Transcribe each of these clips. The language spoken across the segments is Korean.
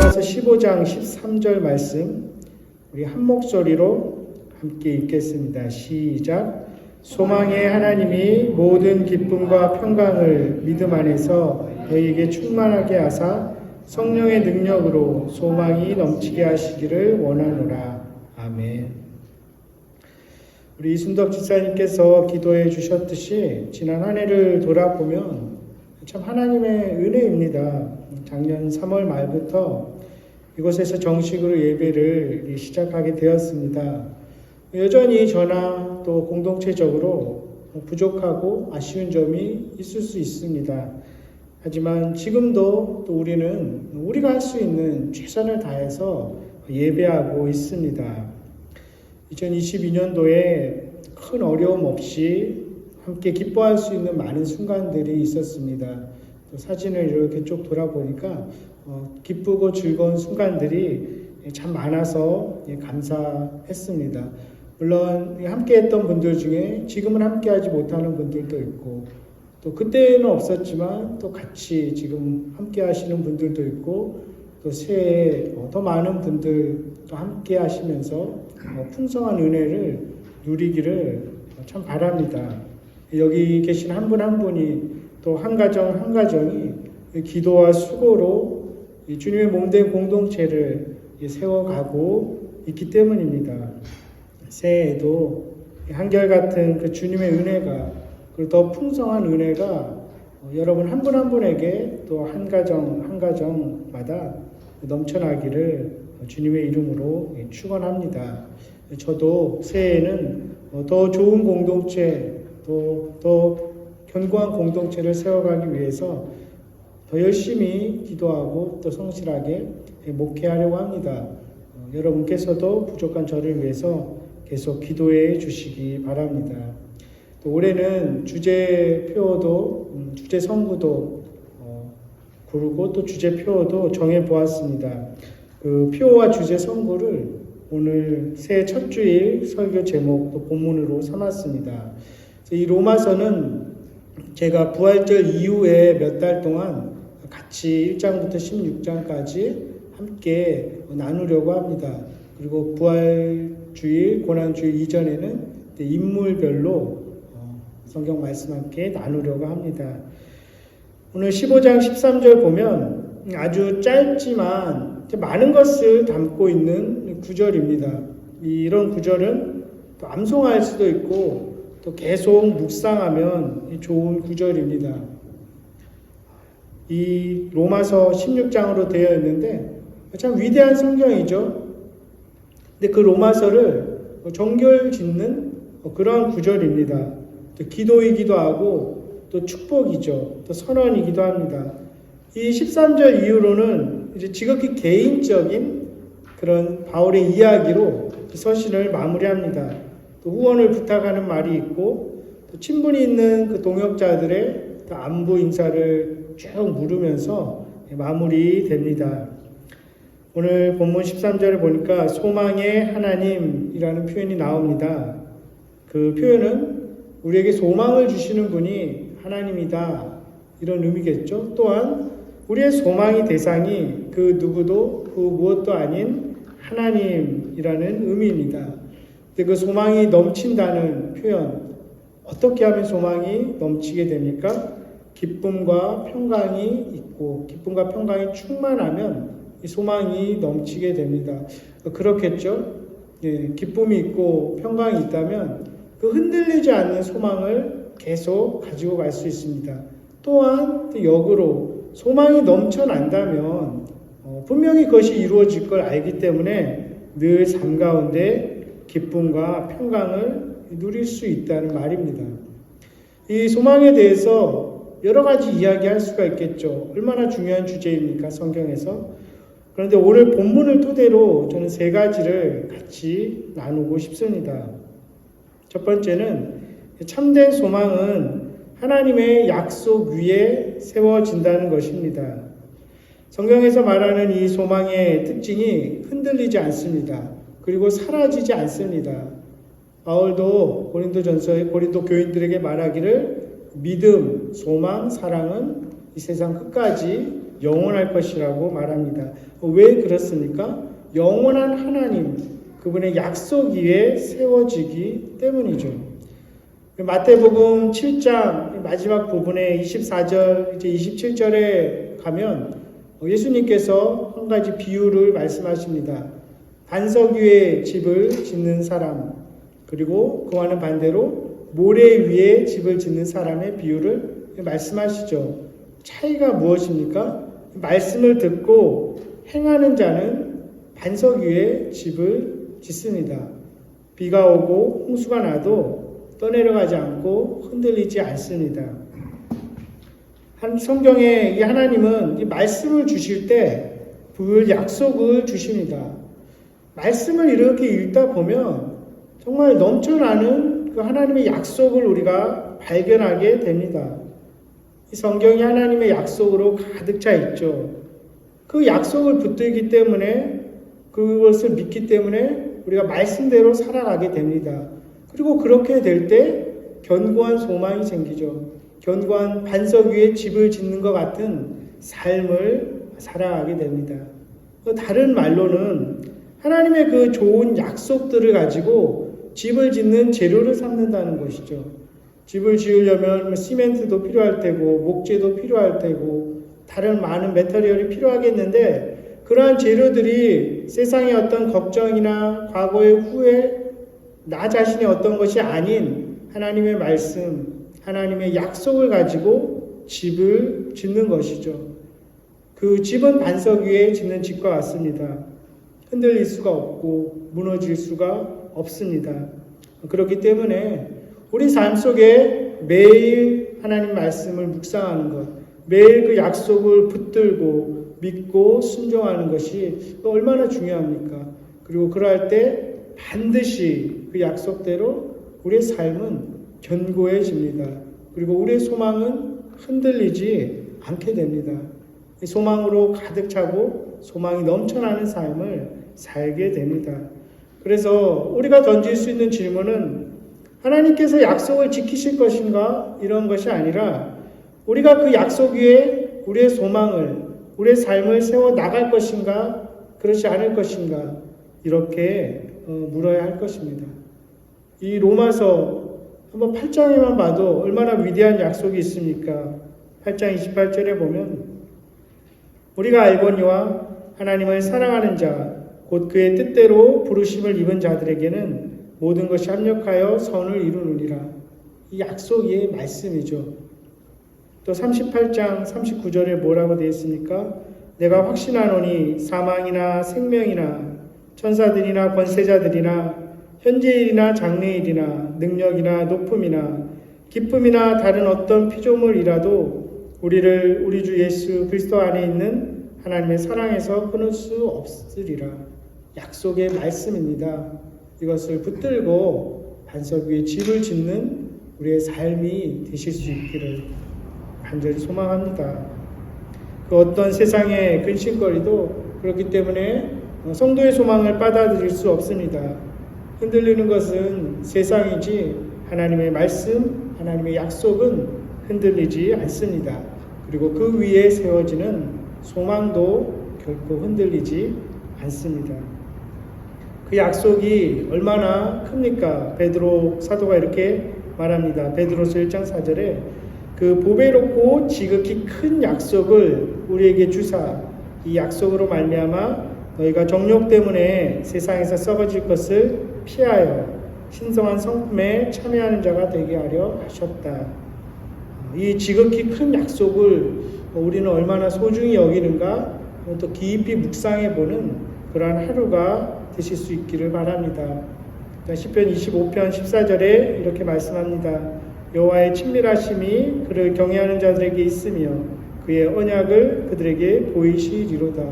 로마서 15장 13절 말씀 우리 한 목소리로 함께 읽겠습니다. 시작. 소망의 하나님이 모든 기쁨과 평강을 믿음 안에서 너희에게 충만하게 하사 성령의 능력으로 소망이 넘치게 하시기를 원하노라. 아멘. 우리 이순덕 집사님께서 기도해 주셨듯이 지난 한 해를 돌아보면 참 하나님의 은혜입니다. 작년 3월 말부터 이곳에서 정식으로 예배를 시작하게 되었습니다. 여전히 저나 또 공동체적으로 부족하고 아쉬운 점이 있을 수 있습니다. 하지만 지금도 또 우리는 우리가 할 수 있는 최선을 다해서 예배하고 있습니다. 2022년도에 큰 어려움 없이 함께 기뻐할 수 있는 많은 순간들이 있었습니다. 또 사진을 이렇게 쭉 돌아보니까 기쁘고 즐거운 순간들이 참 많아서 감사했습니다. 물론 함께 했던 분들 중에 지금은 함께 하지 못하는 분들도 있고 또 그때는 없었지만 또 같이 지금 함께 하시는 분들도 있고 또 새해에 더 많은 분들 또 함께 하시면서 풍성한 은혜를 누리기를 참 바랍니다. 여기 계신 한 분 한 분이 또 한 가정 한 가정이 기도와 수고로 주님의 몸된 공동체를 세워가고 있기 때문입니다. 새해에도 한결같은 그 주님의 은혜가 그리고 더 풍성한 은혜가 여러분 한 분 한 분에게 또 한 가정 한 가정마다 넘쳐나기를 주님의 이름으로 축원합니다. 저도 새해에는 더 좋은 공동체 더 견고한 공동체를 세워가기 위해서 더 열심히 기도하고 또 성실하게 목회하려고 합니다. 여러분께서도 부족한 저를 위해서 계속 기도해 주시기 바랍니다. 또 올해는 주제표도 주제 성구도 고르고 또 주제표도 정해 보았습니다. 그 표와 주제 성구를 오늘 새해 첫 주일 설교 제목 또 본문으로 삼았습니다. 이 로마서는 제가 부활절 이후에 몇 달 동안 같이 1장부터 16장까지 함께 나누려고 합니다. 그리고 부활주일, 고난주일 이전에는 인물별로 성경 말씀 함께 나누려고 합니다. 오늘 15장 13절 보면 아주 짧지만 많은 것을 담고 있는 구절입니다. 이런 구절은 또 암송할 수도 있고 또 계속 묵상하면 좋은 구절입니다. 이 로마서 16장으로 되어 있는데 참 위대한 성경이죠. 근데 그 로마서를 정결짓는 그러한 구절입니다. 또 기도이기도 하고 또 축복이죠. 또 선언이기도 합니다. 이 13절 이후로는 이제 지극히 개인적인 그런 바울의 이야기로 서신을 마무리합니다. 또 후원을 부탁하는 말이 있고 또 친분이 있는 그 동역자들의 또 안부 인사를 쭉 물으면서 마무리됩니다. 오늘 본문 13절을 보니까 소망의 하나님이라는 표현이 나옵니다. 그 표현은 우리에게 소망을 주시는 분이 하나님이다 이런 의미겠죠. 또한 우리의 소망의 대상이 그 누구도 그 무엇도 아닌 하나님이라는 의미입니다. 근데 그 소망이 넘친다는 표현, 어떻게 하면 소망이 넘치게 됩니까? 기쁨과 평강이 있고 기쁨과 평강이 충만하면 이 소망이 넘치게 됩니다. 그렇겠죠? 예, 기쁨이 있고 평강이 있다면 그 흔들리지 않는 소망을 계속 가지고 갈 수 있습니다. 또한 역으로 소망이 넘쳐난다면 분명히 그것이 이루어질 걸 알기 때문에 늘 삶 가운데 기쁨과 평강을 누릴 수 있다는 말입니다. 이 소망에 대해서 여러 가지 이야기할 수가 있겠죠. 얼마나 중요한 주제입니까? 성경에서. 그런데 오늘 본문을 토대로 저는 세 가지를 같이 나누고 싶습니다. 첫 번째는 참된 소망은 하나님의 약속 위에 세워진다는 것입니다. 성경에서 말하는 이 소망의 특징이 흔들리지 않습니다. 그리고 사라지지 않습니다. 바울도 고린도전서의 고린도 교인들에게 말하기를 믿음, 소망, 사랑은 이 세상 끝까지 영원할 것이라고 말합니다. 왜 그렇습니까? 영원한 하나님, 그분의 약속 위에 세워지기 때문이죠. 마태복음 7장 마지막 부분에 24절, 이제 27절에 가면 예수님께서 한 가지 비유를 말씀하십니다. 반석 위에 집을 짓는 사람, 그리고 그와는 반대로 모래 위에 집을 짓는 사람의 비유를 말씀하시죠. 차이가 무엇입니까? 말씀을 듣고 행하는 자는 반석 위에 집을 짓습니다. 비가 오고 홍수가 나도 떠내려가지 않고 흔들리지 않습니다. 성경에 이 하나님은 이 말씀을 주실 때 그 약속을 주십니다. 말씀을 이렇게 읽다 보면 정말 넘쳐나는 그 하나님의 약속을 우리가 발견하게 됩니다. 이 성경이 하나님의 약속으로 가득 차 있죠. 그 약속을 붙들기 때문에, 그것을 믿기 때문에 우리가 말씀대로 살아가게 됩니다. 그리고 그렇게 될 때 견고한 소망이 생기죠. 견고한 반석 위에 집을 짓는 것 같은 삶을 살아가게 됩니다. 다른 말로는 하나님의 그 좋은 약속들을 가지고 집을 짓는 재료를 삼는다는 것이죠. 집을 지으려면 시멘트도 필요할 테고 목재도 필요할 테고 다른 많은 메터리얼이 필요하겠는데, 그러한 재료들이 세상의 어떤 걱정이나 과거의 후회, 나 자신의 어떤 것이 아닌 하나님의 말씀, 하나님의 약속을 가지고 집을 짓는 것이죠. 그 집은 반석 위에 짓는 집과 같습니다. 흔들릴 수가 없고 무너질 수가 없습니다. 그렇기 때문에 우리 삶 속에 매일 하나님 말씀을 묵상하는 것, 매일 그 약속을 붙들고 믿고 순종하는 것이 얼마나 중요합니까? 그리고 그럴 때 반드시 그 약속대로 우리의 삶은 견고해집니다. 그리고 우리의 소망은 흔들리지 않게 됩니다. 소망으로 가득 차고 소망이 넘쳐나는 삶을 살게 됩니다. 그래서 우리가 던질 수 있는 질문은 하나님께서 약속을 지키실 것인가? 이런 것이 아니라 우리가 그 약속 위에 우리의 소망을, 우리의 삶을 세워 나갈 것인가? 그렇지 않을 것인가? 이렇게 물어야 할 것입니다. 이 로마서 한번 8장에만 봐도 얼마나 위대한 약속이 있습니까? 8장 28절에 보면 우리가 알거니와 하나님을 사랑하는 자, 곧 그의 뜻대로 부르심을 입은 자들에게는 모든 것이 합력하여 선을 이루느니라. 이 약속의 말씀이죠. 또 38장 39절에 뭐라고 되어 있습니까? 내가 확신하노니 사망이나 생명이나 천사들이나 권세자들이나 현재일이나 장래일이나 능력이나 높음이나 기쁨이나 다른 어떤 피조물이라도 우리를 우리 주 예수 그리스도 안에 있는 하나님의 사랑에서 끊을 수 없으리라. 약속의 말씀입니다. 이것을 붙들고 반석 위에 집을 짓는 우리의 삶이 되실 수 있기를 간절히 소망합니다. 그 어떤 세상의 근심거리도 그렇기 때문에 성도의 소망을 받아들일 수 없습니다. 흔들리는 것은 세상이지 하나님의 말씀, 하나님의 약속은 흔들리지 않습니다. 그리고 그 위에 세워지는 소망도 결코 흔들리지 않습니다. 그 약속이 얼마나 큽니까? 베드로 사도가 이렇게 말합니다. 베드로서 1장 4절에 그 보배롭고 지극히 큰 약속을 우리에게 주사 이 약속으로 말미암아 너희가 정욕 때문에 세상에서 썩어질 것을 피하여 신성한 성품에 참여하는 자가 되게 하려 하셨다. 이 지극히 큰 약속을 우리는 얼마나 소중히 여기는가 또 깊이 묵상해 보는 그러한 하루가 되실 수 있기를 바랍니다. 시편 25편 14절에 이렇게 말씀합니다. 여호와의 친밀하심이 그를 경외하는 자들에게 있으며 그의 언약을 그들에게 보이시리로다.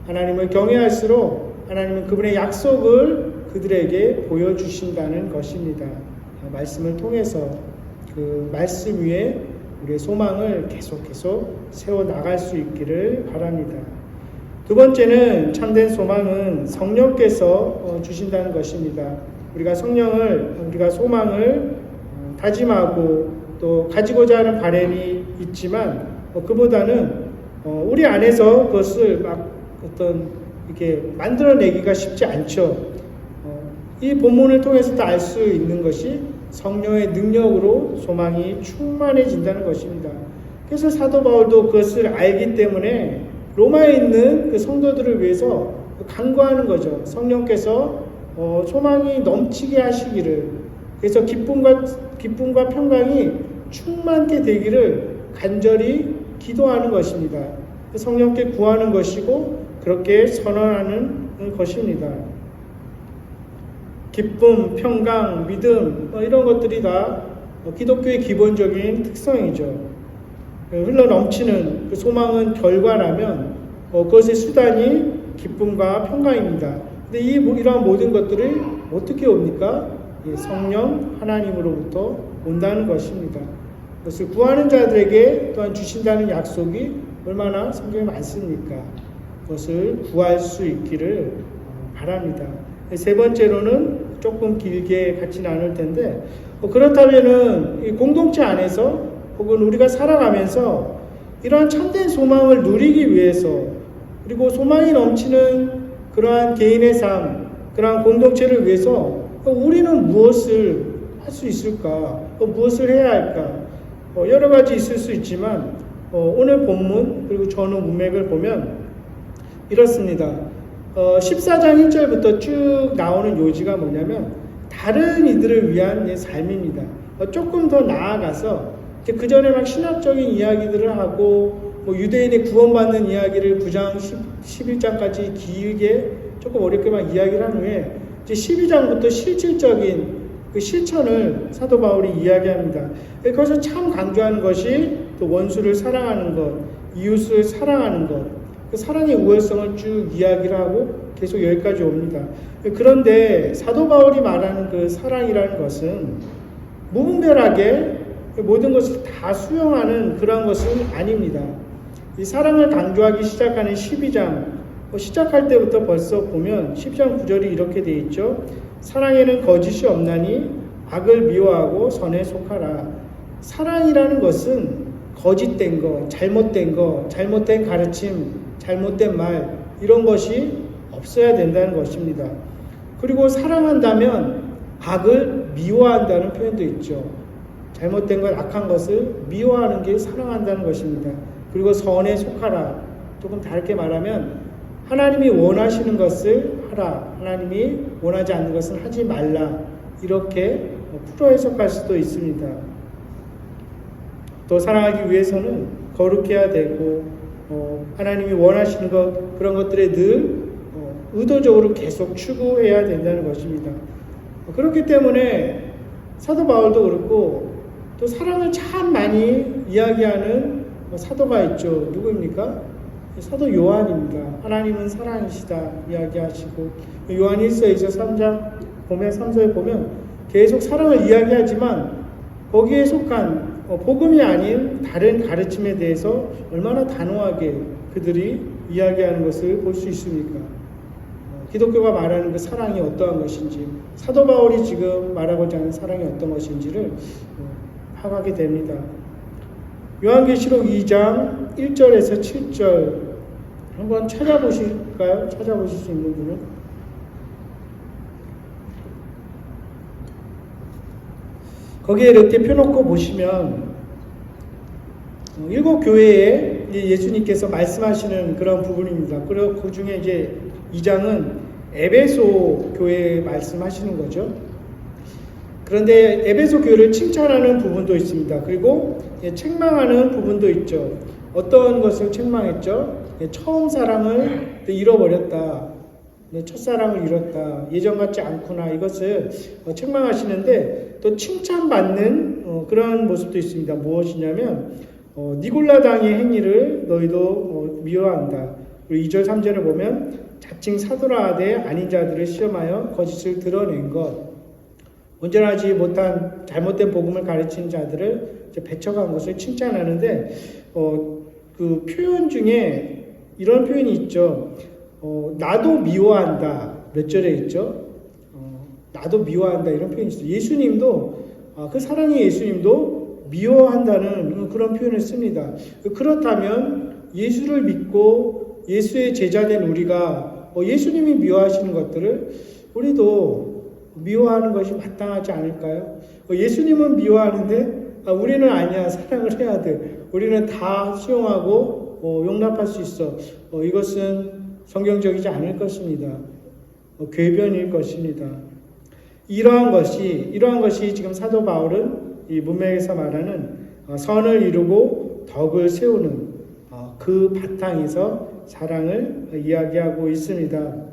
하나님을 경외할수록 하나님은 그분의 약속을 그들에게 보여주신다는 것입니다. 말씀을 통해서 그 말씀 위에 우리의 소망을 계속해서 세워나갈 수 있기를 바랍니다. 두 번째는 참된 소망은 성령께서 주신다는 것입니다. 우리가 소망을 다짐하고 또 가지고자 하는 바람이 있지만 그보다는 우리 안에서 그것을 막 어떤 이렇게 만들어내기가 쉽지 않죠. 이 본문을 통해서도 알 수 있는 것이 성령의 능력으로 소망이 충만해진다는 것입니다. 그래서 사도 바울도 그것을 알기 때문에 로마에 있는 그 성도들을 위해서 간구하는 거죠. 성령께서 소망이 넘치게 하시기를, 그래서 기쁨과 평강이 충만케 되기를 간절히 기도하는 것입니다. 성령께 구하는 것이고 그렇게 선언하는 것입니다. 기쁨, 평강, 믿음 이런 것들이 다 기독교의 기본적인 특성이죠. 흘러 넘치는 그 소망은 결과라면 그것의 수단이 기쁨과 평강입니다. 근데 이러한 모든 것들을 어떻게 옵니까? 성령 하나님으로부터 온다는 것입니다. 그것을 구하는 자들에게 또한 주신다는 약속이 얼마나 성경에 많습니까? 그것을 구할 수 있기를 바랍니다. 세 번째로는 조금 길게 같이 나눌 텐데, 그렇다면은 이 공동체 안에서 혹은 우리가 살아가면서 이러한 참된 소망을 누리기 위해서, 그리고 소망이 넘치는 그러한 개인의 삶, 그러한 공동체를 위해서 우리는 무엇을 할 수 있을까? 무엇을 해야 할까? 여러 가지 있을 수 있지만 오늘 본문 그리고 전후 문맥을 보면 이렇습니다. 14장 1절부터 쭉 나오는 요지가 뭐냐면 다른 이들을 위한 삶입니다. 조금 더 나아가서 그 전에 막 신학적인 이야기들을 하고 유대인의 구원받는 이야기를 9장 11장까지 길게 조금 어렵게 막 이야기를 한 후에 이제 12장부터 실질적인 그 실천을 사도 바울이 이야기합니다. 거기서 참 강조하는 것이 또 원수를 사랑하는 것, 이웃을 사랑하는 것, 그 사랑의 우월성을 쭉 이야기를 하고 계속 여기까지 옵니다. 그런데 사도 바울이 말하는 그 사랑이라는 것은 무분별하게 모든 것을 다 수용하는 그런 것은 아닙니다. 이 사랑을 강조하기 시작하는 12장, 시작할 때부터 벌써 보면 10장 9절이 이렇게 되어 있죠. 사랑에는 거짓이 없나니 악을 미워하고 선에 속하라. 사랑이라는 것은 거짓된 거, 잘못된 가르침, 잘못된 말 이런 것이 없어야 된다는 것입니다. 그리고 사랑한다면 악을 미워한다는 표현도 있죠. 잘못된 것, 악한 것을 미워하는 게 사랑한다는 것입니다. 그리고 선에 속하라. 조금 다르게 말하면 하나님이 원하시는 것을 하라. 하나님이 원하지 않는 것은 하지 말라. 이렇게 풀어 해석할 수도 있습니다. 또 사랑하기 위해서는 거룩해야 되고 하나님이 원하시는 것 그런 것들에 늘 의도적으로 계속 추구해야 된다는 것입니다. 그렇기 때문에 사도 바울도 그렇고 또 사랑을 참 많이 이야기하는 사도가 있죠. 누구입니까? 사도 요한입니다. 하나님은 사랑이시다 이야기하시고 요한 1서에서 3장 보면 3서에 보면 계속 사랑을 이야기하지만 거기에 속한 복음이 아닌 다른 가르침에 대해서 얼마나 단호하게 그들이 이야기하는 것을 볼 수 있습니까? 기독교가 말하는 그 사랑이 어떠한 것인지, 사도 바울이 지금 말하고자 하는 사랑이 어떤 것인지를 파악하게 됩니다. 요한계시록 2장 1절에서 7절 한번 찾아보실까요? 찾아보실 수 있는 분은? 거기에 이렇게 펴놓고 보시면 7 교회에 예수님께서 말씀하시는 그런 부분입니다. 그리고 그 중에 이제 2장은 에베소 교회에 말씀하시는 거죠. 그런데 에베소 교회를 칭찬하는 부분도 있습니다. 그리고 책망하는 부분도 있죠. 어떤 것을 책망했죠? 처음 사랑을 잃어버렸다. 첫사랑을 잃었다. 예전 같지 않구나. 이것을 책망하시는데 또 칭찬받는 그런 모습도 있습니다. 무엇이냐면 니골라당의 행위를 너희도 미워한다. 그리고 2절 3절을 보면 자칭 사도라 하되 아닌 자들을 시험하여 거짓을 드러낸 것. 온전하지 못한 잘못된 복음을 가르치는 자들을 배척한 것을 칭찬하는데 그 표현 중에 이런 표현이 있죠. 나도 미워한다. 몇 절에 있죠? 나도 미워한다. 이런 표현이 있어요. 예수님도 그 사랑의 예수님도 미워한다는 그런 표현을 씁니다. 그렇다면 예수를 믿고 예수의 제자된 우리가 예수님이 미워하시는 것들을 우리도 미워하는 것이 마땅하지 않을까요? 예수님은 미워하는데 우리는 아니야, 사랑을 해야 돼. 우리는 다 수용하고 용납할 수 있어. 이것은 성경적이지 않을 것입니다. 궤변일 것입니다. 이러한 것이 지금 사도 바울은 이 문맥에서 말하는 선을 이루고 덕을 세우는 그 바탕에서 사랑을 이야기하고 있습니다.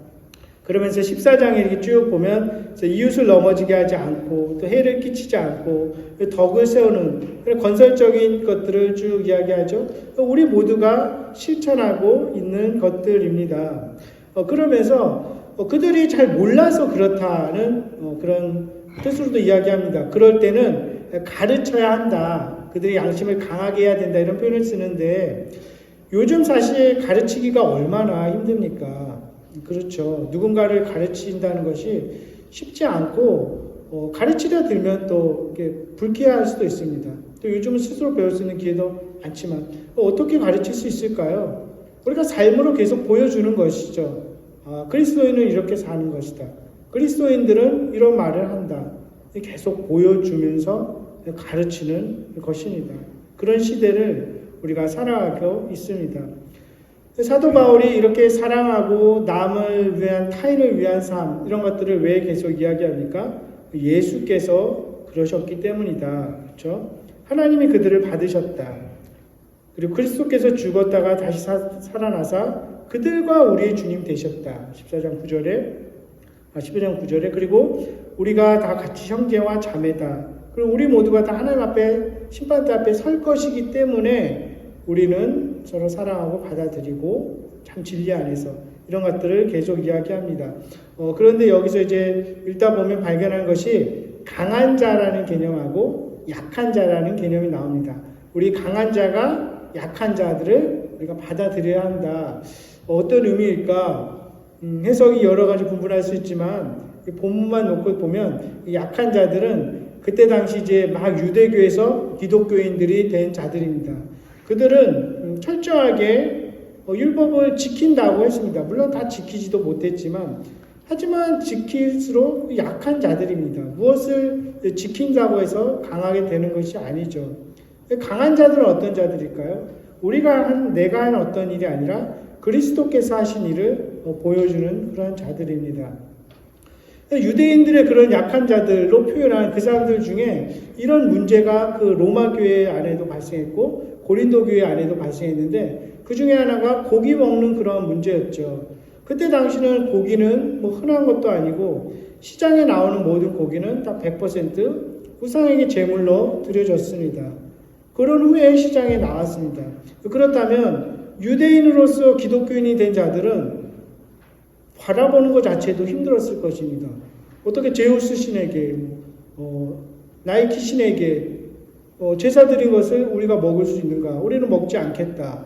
그러면서 14장에 이렇게 쭉 보면 이웃을 넘어지게 하지 않고 또 해를 끼치지 않고 덕을 세우는 그런 건설적인 것들을 쭉 이야기하죠. 우리 모두가 실천하고 있는 것들입니다. 그러면서 그들이 잘 몰라서 그렇다는 그런 뜻으로도 이야기합니다. 그럴 때는 가르쳐야 한다. 그들이 양심을 강하게 해야 된다. 이런 표현을 쓰는데 요즘 사실 가르치기가 얼마나 힘듭니까? 그렇죠. 누군가를 가르친다는 것이 쉽지 않고 가르치려 들면 또 이렇게 불쾌할 수도 있습니다. 또 요즘은 스스로 배울 수 있는 기회도 많지만 어떻게 가르칠 수 있을까요? 우리가 삶으로 계속 보여주는 것이죠. 그리스도인은 이렇게 사는 것이다. 그리스도인들은 이런 말을 한다. 계속 보여주면서 가르치는 것입니다. 그런 시대를 우리가 살아가고 있습니다. 사도 바울이 이렇게 사랑하고 남을 위한 타인을 위한 삶 이런 것들을 왜 계속 이야기합니까? 예수께서 그러셨기 때문이다. 그렇죠? 하나님이 그들을 받으셨다. 그리고 그리스도께서 죽었다가 다시 살아나사 그들과 우리의 주님 되셨다. 14장 9절에 그리고 우리가 다 같이 형제와 자매다. 그리고 우리 모두가 다 하나님 앞에 심판대 앞에 설 것이기 때문에 우리는 서로 사랑하고 받아들이고 참 진리 안에서 이런 것들을 계속 이야기합니다. 그런데 여기서 이제 읽다 보면 발견한 것이 강한 자라는 개념하고 약한 자라는 개념이 나옵니다. 우리 강한 자가 약한 자들을 우리가 받아들여야 한다. 어떤 의미일까? 해석이 여러 가지 구분할 수 있지만 본문만 놓고 보면 약한 자들은 그때 당시 이제 막 유대교에서 기독교인들이 된 자들입니다. 그들은 철저하게 율법을 지킨다고 했습니다. 물론 다 지키지도 못했지만 하지만 지킬수록 약한 자들입니다. 무엇을 지킨다고 해서 강하게 되는 것이 아니죠. 강한 자들은 어떤 자들일까요? 내가 한 어떤 일이 아니라 그리스도께서 하신 일을 보여주는 그런 자들입니다. 유대인들의 그런 약한 자들로 표현한 그 사람들 중에 이런 문제가 그 로마 교회 안에도 발생했고 고린도 교회 안에도 발생했는데 그 중에 하나가 고기 먹는 그런 문제였죠. 그때 당시는 고기는 뭐 흔한 것도 아니고 시장에 나오는 모든 고기는 다 100% 우상에게 제물로 드려졌습니다. 그런 후에 시장에 나왔습니다. 그렇다면 유대인으로서 기독교인이 된 자들은 바라보는 것 자체도 힘들었을 것입니다. 어떻게 제우스 신에게, 나이키 신에게 제사 드린 것을 우리가 먹을 수 있는가? 우리는 먹지 않겠다.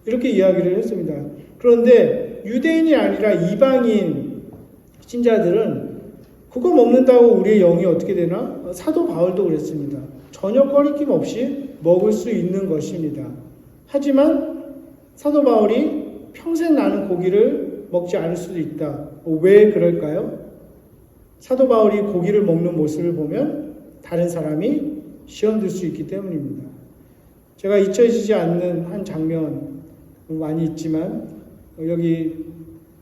이렇게 이야기를 했습니다. 그런데 유대인이 아니라 이방인 신자들은 그거 먹는다고 우리의 영이 어떻게 되나? 사도 바울도 그랬습니다. 전혀 꺼리낌 없이 먹을 수 있는 것입니다. 하지만 사도 바울이 평생 나는 고기를 먹지 않을 수도 있다. 왜 그럴까요? 사도 바울이 고기를 먹는 모습을 보면 다른 사람이 시험 들 수 있기 때문입니다. 제가 잊혀지지 않는 한 장면 많이 있지만 여기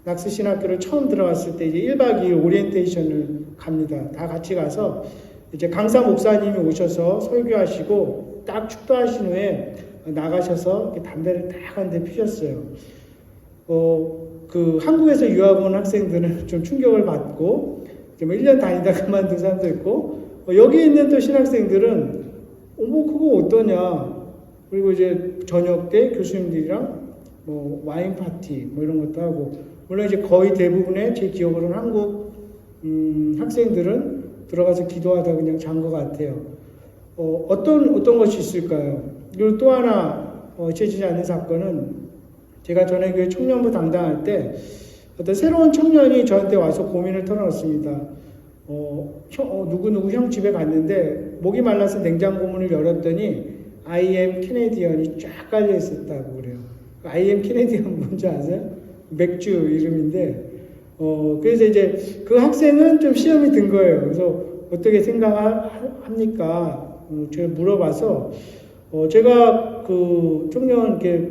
낙스신학교를 처음 들어갔을 때 이제 1박 2일 오리엔테이션을 갑니다. 다 같이 가서 이제 강사 목사님이 오셔서 설교하시고 딱 축도하신 후에 나가셔서 담배를 딱 한 대 피셨어요. 그 한국에서 유학 온 학생들은 좀 충격을 받고 1년 다니다 그만둔 사람도 있고 여기 있는 또 신학생들은 뭐 그거 어떠냐. 그리고 이제 저녁 때 교수님들이랑 뭐 와인 파티 뭐 이런 것도 하고 물론 이제 거의 대부분의 제 기억으로는 한국 학생들은 들어가서 기도하다 그냥 잔 것 같아요. 어떤 것이 있을까요? 그리고 또 하나 잊혀지지 않는 사건은 제가 전에 교회 청년부 담당할 때 어떤 새로운 청년이 저한테 와서 고민을 털어놓습니다. 누구 형 집에 갔는데 목이 말라서 냉장고 문을 열었더니 I am Canadian이 쫙 깔려 있었다고 그래요. I.M. 케네디가 뭔지 아세요? 맥주 이름인데, 그래서 이제 그 학생은 좀 시험이 든 거예요. 그래서 어떻게 생각합니까? 제가 물어봐서, 제가 그 청년 이렇게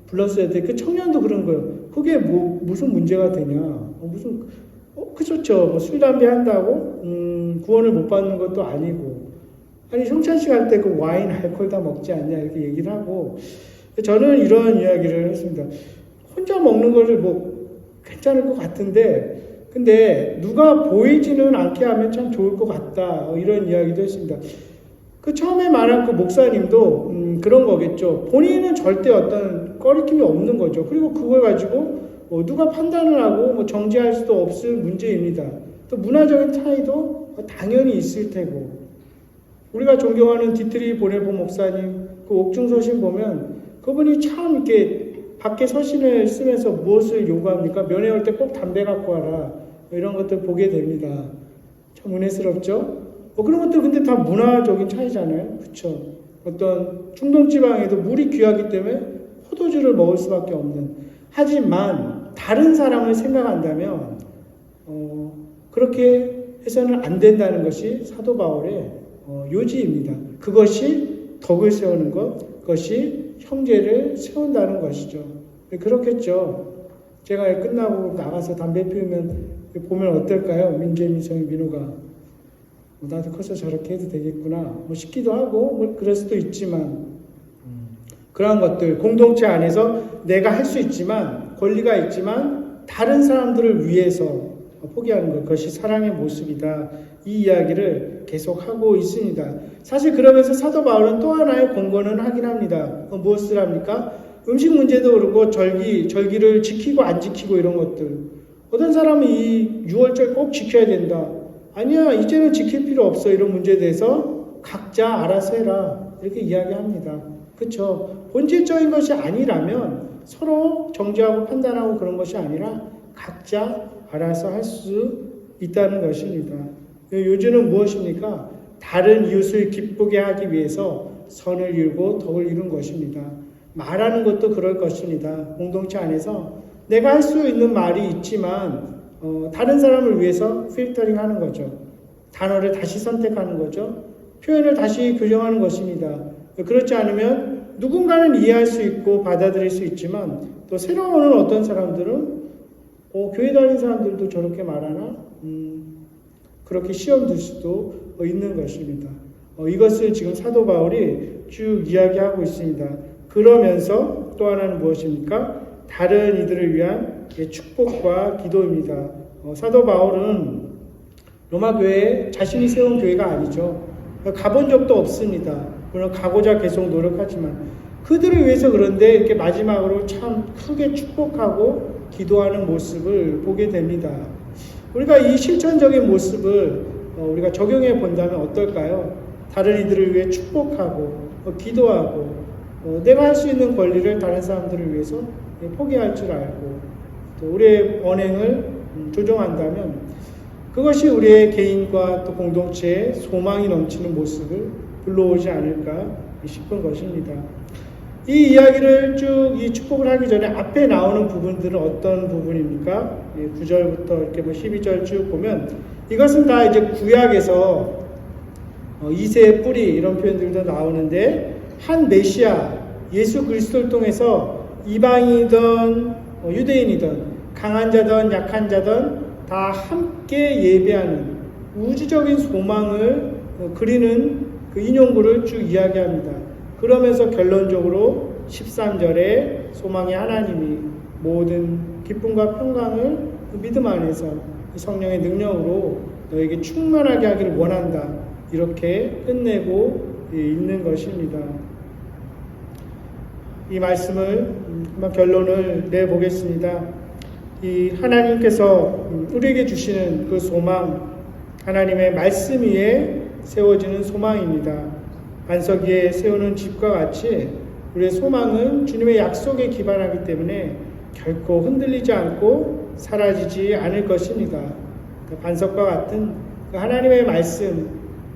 불렀어야 돼. 그 청년도 그런 거예요. 그게 무슨 문제가 되냐? 그렇죠. 뭐 술, 담배 한다고, 구원을 못 받는 것도 아니고. 아니, 성찬식 할 때 그 와인, 알코올 다 먹지 않냐? 이렇게 얘기를 하고. 저는 이런 이야기를 했습니다. 혼자 먹는 거를 뭐 괜찮을 것 같은데, 근데 누가 보이지는 않게 하면 참 좋을 것 같다. 이런 이야기도 했습니다. 그 처음에 말한 그 목사님도 그런 거겠죠. 본인은 절대 어떤 꺼리낌이 없는 거죠. 그리고 그걸 가지고 누가 판단을 하고 뭐 정지할 수도 없을 문제입니다. 또 문화적인 차이도 당연히 있을 테고, 우리가 존경하는 디트리 보네보 목사님 그 옥중서신 보면 그분이 참 이렇게 밖에 서신을 쓰면서 무엇을 요구합니까? 면회 올 때 꼭 담배 갖고 와라. 이런 것들 보게 됩니다. 참 은혜스럽죠? 그런 것들 근데 다 문화적인 차이잖아요. 그렇죠? 어떤 중동지방에도 물이 귀하기 때문에 포도주를 먹을 수밖에 없는. 하지만 다른 사람을 생각한다면 그렇게 해서는 안 된다는 것이 사도 바울의 요지입니다. 그것이 덕을 세우는 것, 그것이 형제를 세운다는 것이죠. 그렇겠죠. 제가 끝나고 나가서 담배 피우면 보면 어떨까요? 민재, 민성이, 민호가 나도 커서 저렇게 해도 되겠구나 뭐 싶기도 하고 뭐 그럴 수도 있지만, 그러한 것들 공동체 안에서 내가 할 수 있지만, 권리가 있지만 다른 사람들을 위해서 포기하는 것, 그것이 사랑의 모습이다. 이 이야기를 계속하고 있습니다. 사실 그러면서 사도 바울은 또 하나의 공고는 하긴 합니다. 무엇을 합니까? 음식 문제도 그렇고 절기를 지키고 안 지키고 이런 것들. 어떤 사람은 이 6월절 꼭 지켜야 된다. 아니야, 이제는 지킬 필요 없어. 이런 문제에 대해서 각자 알아서 해라. 이렇게 이야기합니다. 그렇죠? 본질적인 것이 아니라면 서로 정죄하고 판단하고 그런 것이 아니라 각자 알아서 할 수 있다는 것입니다. 요즘은 무엇입니까? 다른 이웃을 기쁘게 하기 위해서 선을 이루고 덕을 이룬 것입니다. 말하는 것도 그럴 것입니다. 공동체 안에서 내가 할 수 있는 말이 있지만 다른 사람을 위해서 필터링 하는 거죠. 단어를 다시 선택하는 거죠. 표현을 다시 교정하는 것입니다. 그렇지 않으면 누군가는 이해할 수 있고 받아들일 수 있지만 또 새로 오는 어떤 사람들은 교회 다니는 사람들도 저렇게 말하나? 그렇게 시험 들 수도 있는 것입니다. 이것을 지금 사도 바울이 쭉 이야기하고 있습니다. 그러면서 또 하나는 무엇입니까? 다른 이들을 위한 축복과 기도입니다. 사도 바울은 로마 교회에 자신이 세운 교회가 아니죠. 가본 적도 없습니다. 물론 가고자 계속 노력하지만 그들을 위해서 그런데 이렇게 마지막으로 참 크게 축복하고 기도하는 모습을 보게 됩니다. 우리가 이 실천적인 모습을 우리가 적용해 본다면 어떨까요? 다른 이들을 위해 축복하고 기도하고 내가 할 수 있는 권리를 다른 사람들을 위해서 포기할 줄 알고 또 우리의 언행을 조정한다면 그것이 우리의 개인과 또 공동체의 소망이 넘치는 모습을 불러오지 않을까 싶은 것입니다. 이 이야기를 쭉 이 축복을 하기 전에 앞에 나오는 부분들은 어떤 부분입니까? 9절부터 이렇게 12절 쭉 보면 이것은 다 이제 구약에서 이새의 뿌리 이런 표현들도 나오는데 한 메시아 예수 그리스도를 통해서 이방인이든 유대인이든 강한 자든 약한 자든 다 함께 예배하는 우주적인 소망을 그리는 그 인용구를 쭉 이야기합니다. 그러면서 결론적으로 13절에 소망의 하나님이 모든 기쁨과 평강을 믿음 안에서 성령의 능력으로 너에게 충만하게 하기를 원한다. 이렇게 끝내고 있는 것입니다. 이 말씀을 한번 결론을 내보겠습니다. 이 하나님께서 우리에게 주시는 그 소망, 하나님의 말씀 위에 세워지는 소망입니다. 반석 위에 세우는 집과 같이 우리의 소망은 주님의 약속에 기반하기 때문에 결코 흔들리지 않고 사라지지 않을 것입니다. 그 반석과 같은 그 하나님의 말씀,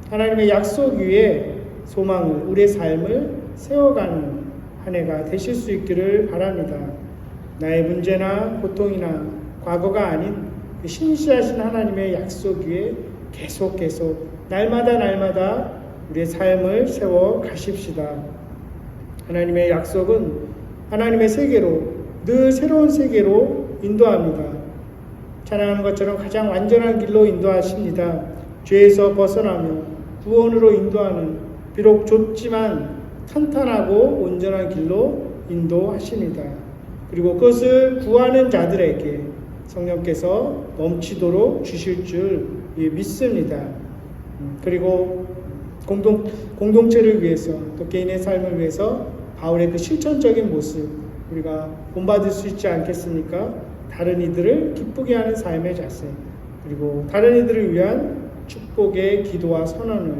하나님의 약속 위에 소망을, 우리의 삶을 세워가는 한 해가 되실 수 있기를 바랍니다. 나의 문제나 고통이나 과거가 아닌 그 신실하신 하나님의 약속 위에 계속 날마다 우리의 삶을 세워 가십시다. 하나님의 약속은 하나님의 세계로, 늘 새로운 세계로 인도합니다. 찬양하는 것처럼 가장 완전한 길로 인도하십니다. 죄에서 벗어나며 구원으로 인도하는 비록 좁지만 탄탄하고 온전한 길로 인도하십니다. 그리고 그것을 구하는 자들에게 성령께서 넘치도록 주실 줄 믿습니다. 그리고 공동체를 위해서 또 개인의 삶을 위해서 바울의 그 실천적인 모습 우리가 본받을 수 있지 않겠습니까? 다른 이들을 기쁘게 하는 삶의 자세, 그리고 다른 이들을 위한 축복의 기도와 선언을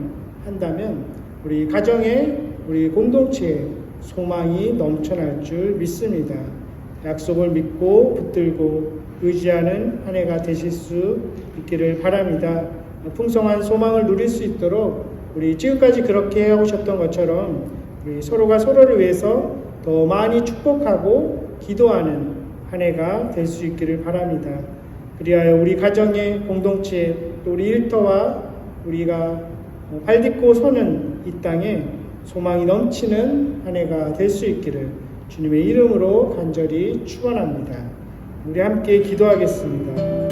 한다면 우리 가정에, 우리 공동체에 소망이 넘쳐날 줄 믿습니다. 약속을 믿고 붙들고 의지하는 한 해가 되실 수 있기를 바랍니다. 풍성한 소망을 누릴 수 있도록 우리 지금까지 그렇게 해오셨던 것처럼 우리 서로가 서로를 위해서 더 많이 축복하고 기도하는 한 해가 될 수 있기를 바랍니다. 그리하여 우리 가정의 공동체, 또 우리 일터와 우리가 발딛고 서는 이 땅에 소망이 넘치는 한 해가 될 수 있기를 주님의 이름으로 간절히 축원합니다. 우리 함께 기도하겠습니다.